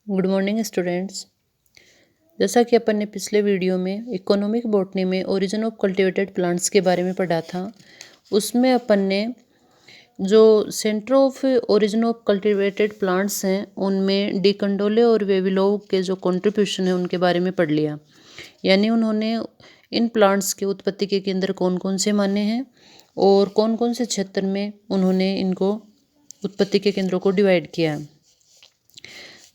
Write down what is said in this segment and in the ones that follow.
Good morning students. जैसा कि अपन ने पिछले वीडियो में इकोनॉमिक बॉटनी में ओरिजिन ऑफ कल्टीवेटेड प्लांट्स के बारे में पढ़ा था, उसमें अपन ने जो centre of origin of cultivated plants हैं उनमें डी कंडोले और वेविलोव के जो कंट्रीब्यूशन है उनके बारे में पढ़ लिया। यानी उन्होंने इन प्लांट्स के उत्पत्ति के केंद्र कौन कौन से माने हैं और कौन कौन से क्षेत्र में उन्होंने इनको उत्पत्ति के केंद्रों को डिवाइड किया है,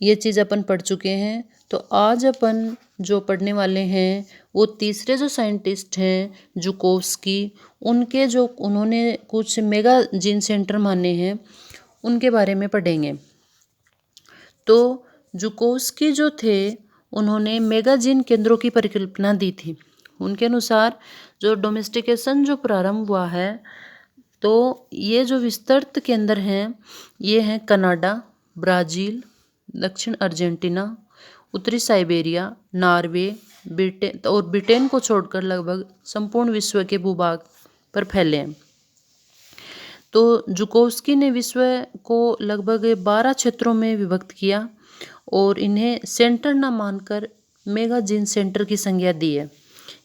ये चीज़ अपन पढ़ चुके हैं। तो आज अपन जो पढ़ने वाले हैं वो तीसरे जो साइंटिस्ट हैं जुकोव्स्की, उनके जो उन्होंने कुछ मेगा जीन सेंटर माने हैं उनके बारे में पढ़ेंगे। तो जुकोव्स्की जो थे उन्होंने मेगा जीन केंद्रों की परिकल्पना दी थी। उनके अनुसार जो डोमेस्टिकेशन जो प्रारंभ हुआ है तो ये जो विस्तृत केंद्र हैं ये हैं कनाडा, ब्राज़ील, दक्षिण अर्जेंटीना, उत्तरी साइबेरिया, नॉर्वे, ब्रिटेन और ब्रिटेन को छोड़कर लगभग संपूर्ण विश्व के भूभाग पर फैले हैं। तो जुकोव्स्की ने विश्व को लगभग 12 क्षेत्रों में विभक्त किया और इन्हें सेंटर न मानकर मेगा जीन सेंटर की संज्ञा दी है।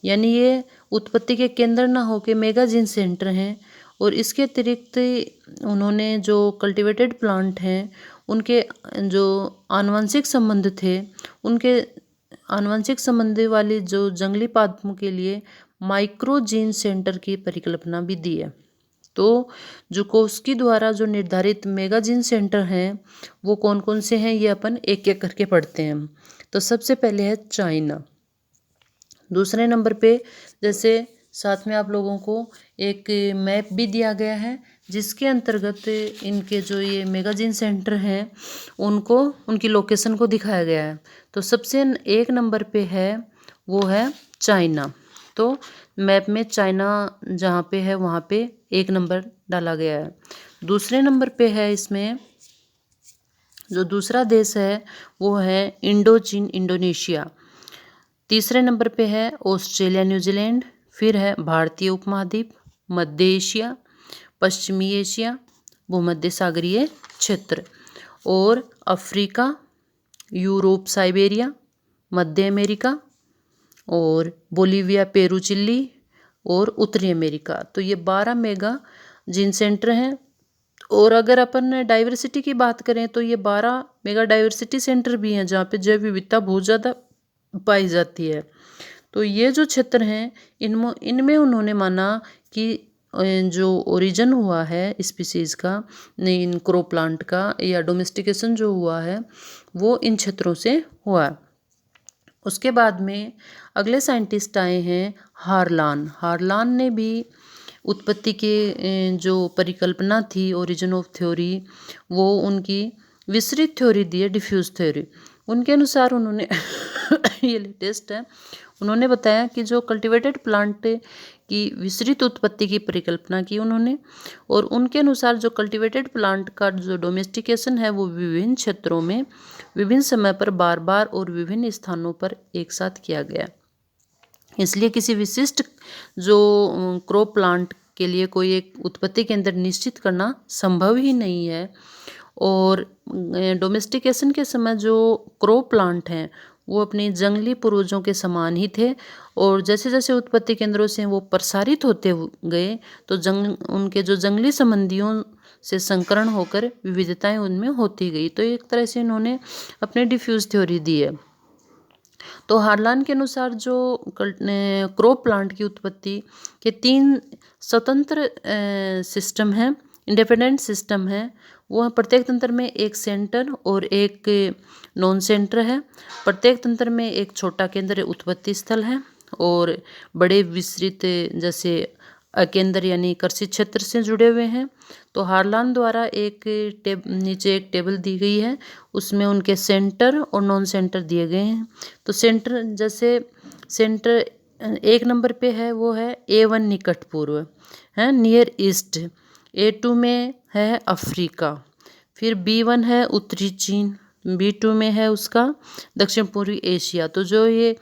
यानी ये उत्पत्ति के केंद्र न होकर मेगा जीन सेंटर हैं। और इसके अतिरिक्त उन्होंने जो कल्टीवेटेड प्लांट हैं उनके जो आनुवंशिक संबंध थे, उनके आनुवंशिक संबंध वाली जो जंगली पादपों के लिए माइक्रो जीन सेंटर की परिकल्पना भी दी है। तो जुकोव्स्की द्वारा जो निर्धारित मेगा जीन सेंटर हैं वो कौन कौन से हैं ये अपन एक एक करके पढ़ते हैं। तो सबसे पहले है चाइना। दूसरे नंबर पे जैसे साथ में आप लोगों को एक मैप भी दिया गया है जिसके अंतर्गत इनके जो ये मेगाजीन सेंटर हैं उनको उनकी लोकेशन को दिखाया गया है। तो सबसे एक नंबर पे है वो है चाइना। तो मैप में चाइना जहाँ पे है वहाँ पे एक नंबर डाला गया है। दूसरे नंबर पे है इसमें जो दूसरा देश है वो है इंडोचीन इंडोनेशिया। तीसरे नंबर पे है ऑस्ट्रेलिया न्यूजीलैंड। फिर है भारतीय उपमहाद्वीप, मध्य एशिया, पश्चिमी एशिया, भूमध्य सागरीय क्षेत्र और अफ्रीका, यूरोप, साइबेरिया, मध्य अमेरिका और बोलीविया, पेरू, चिली और उत्तरी अमेरिका। तो ये 12 मेगा जीन सेंटर हैं। और अगर अपन डाइवर्सिटी की बात करें तो ये 12 मेगा डाइवर्सिटी सेंटर भी हैं जहाँ पे जैव विविधता बहुत ज़्यादा पाई जाती है। तो ये जो क्षेत्र हैं इनमें उन्होंने माना कि जो ओरिजिन हुआ है स्पीसीज़ का, इन क्रो प्लांट का या डोमेस्टिकेशन जो हुआ है वो इन क्षेत्रों से हुआ है। उसके बाद में अगले साइंटिस्ट आए हैं हार्लान। हार्लान ने भी उत्पत्ति के जो परिकल्पना थी ओरिजिन ऑफ थ्योरी वो उनकी विस्तृत थ्योरी दी है, डिफ्यूज थ्योरी। उनके अनुसार उन्होंने ये लेटेस्ट है, उन्होंने बताया कि जो कल्टीवेटेड प्लांट की विस्तृत उत्पत्ति की परिकल्पना की उन्होंने। और उनके अनुसार जो कल्टीवेटेड प्लांट का जो डोमेस्टिकेशन है वो विभिन्न क्षेत्रों में विभिन्न समय पर बार बार और विभिन्न स्थानों पर एक साथ किया गया। इसलिए किसी विशिष्ट जो क्रॉप प्लांट के लिए कोई एक उत्पत्ति केंद्र निश्चित करना संभव ही नहीं है। और डोमेस्टिकेशन के समय जो क्रॉप प्लांट हैं वो अपने जंगली पूर्वजों के समान ही थे। और जैसे जैसे उत्पत्ति केंद्रों से वो प्रसारित होते गए तो उनके जो जंगली संबंधियों से संकरण होकर विविधताएं उनमें होती गई। तो एक तरह से इन्होंने अपने डिफ्यूज थ्योरी दी है। तो हार्लान के अनुसार जो क्रॉप प्लांट की उत्पत्ति के 3 स्वतंत्र सिस्टम हैं, इंडिपेंडेंट सिस्टम है। वो प्रत्येक तंत्र में एक सेंटर और एक नॉन सेंटर है। प्रत्येक तंत्र में एक छोटा केंद्र उत्पत्ति स्थल है और बड़े विस्तृत जैसे अकेंद्र यानी कृषि क्षेत्र से जुड़े हुए हैं। तो हार्लान द्वारा नीचे एक टेबल दी गई है, उसमें उनके सेंटर और नॉन सेंटर दिए गए हैं। तो सेंटर जैसे सेंटर एक नंबर पे है वो है A1 निकट पूर्व है, नियर ईस्ट। A2 में है अफ्रीका। फिर B1 है उत्तरी चीन। B2 में है उसका दक्षिण पूर्वी एशिया। तो जो ये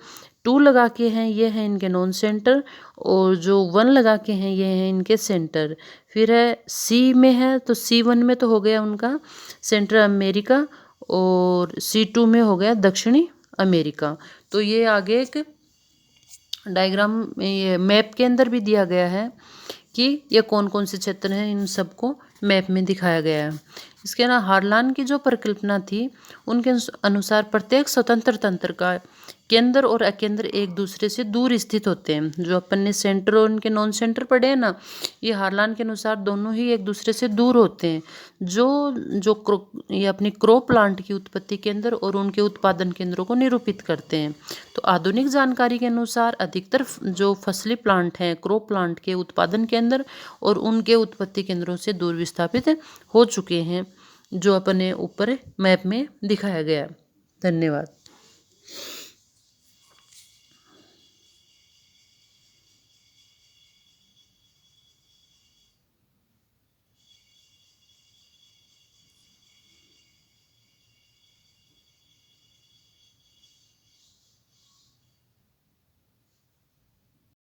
2 लगा के हैं ये है इनके नॉन सेंटर और जो 1 लगा के हैं ये है इनके सेंटर। फिर है C में है तो C1 में तो हो गया उनका सेंट्रल अमेरिका और C2 में हो गया दक्षिणी अमेरिका। तो ये आगे एक डायग्राम ये मैप के अंदर भी दिया गया है कि ये कौन कौन से क्षेत्र हैं, इन सबको मैप में दिखाया गया है। इसके ना हार्लान की जो परिकल्पना थी उनके अनुसार प्रत्येक स्वतंत्र तंत्र का केंद्र और अकेंद्र एक दूसरे से दूर स्थित होते हैं। जो अपन ने सेंटर और उनके नॉन सेंटर पढ़े हैं ना, ये हार्लान के अनुसार दोनों ही एक दूसरे से दूर होते हैं। जो जो ये अपनी क्रॉप प्लांट की उत्पत्ति केंद्र और उनके उत्पादन केंद्रों को निरूपित करते हैं। तो आधुनिक जानकारी के अनुसार अधिकतर जो फसली प्लांट हैं क्रॉप प्लांट के उत्पादन केंद्र और उनके उत्पत्ति केंद्रों से दूर विस्थापित हो चुके हैं, जो अपने ऊपर मैप में दिखाया गया। धन्यवाद।